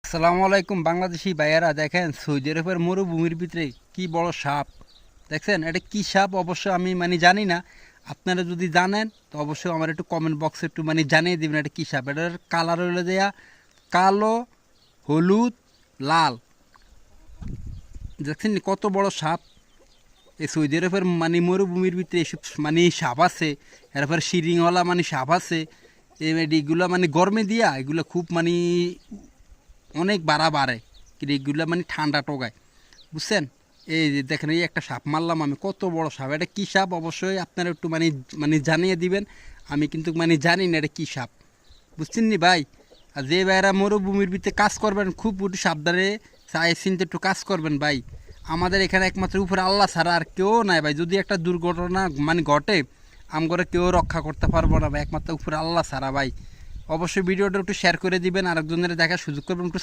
আসসালামু আলাইকুম বাংলাদেশি ভাইয়ারা, দেখেন সৌদি আরবের মরুভূমির ভিতরে কি বড় সাপ দেখছেন। এটা কি সাপ অবশ্য আমি জানি না। আপনারা যদি জানেন তো অবশ্যই আমার একটু কমেন্ট বক্সে একটু জানিয়ে দিবেন এটা কি সাপ। এটার কালার হলো দেয়া কালো, হলুদ, লাল। দেখছেন নি কত বড় সাপ। এই সৌদি আরবের মরুভূমির ভিতরে এসব সাপ আছে। এরপর শিরিংওয়ালা সাপ আছে। এগুলো গরমে দিয়া এগুলো খুব অনেক বাড়ে কিন্তু এগুলো ঠান্ডা টোকায়, বুঝছেন। এই যে দেখেন, এই একটা সাপ মারলাম আমি, কত বড় সাপ। এটা কী সাপ অবশ্যই আপনারা একটু জানিয়ে দিবেন। আমি কিন্তু জানি না এটা কী সাপ, বুঝছেন নি ভাই। আর যে ভাইয়েরা মরুভূমির ভিতরে কাজ করবেন খুব একটু সাবধানে চাই চিনতে একটু কাজ করবেন ভাই। আমাদের এখানে একমাত্র উপরে আল্লাহ ছাড়া আর কেউ নাই ভাই। যদি একটা দুর্ঘটনা ঘটে আমগরে কেউ রক্ষা করতে পারবো না ভাই, একমাত্র উপরে আল্লাহ ছাড়া ভাই। অবশ্যই ভিডিওটা একটু শেয়ার করে দিবেন, আরেকজনের দেখার সুযোগ করবেন একটু।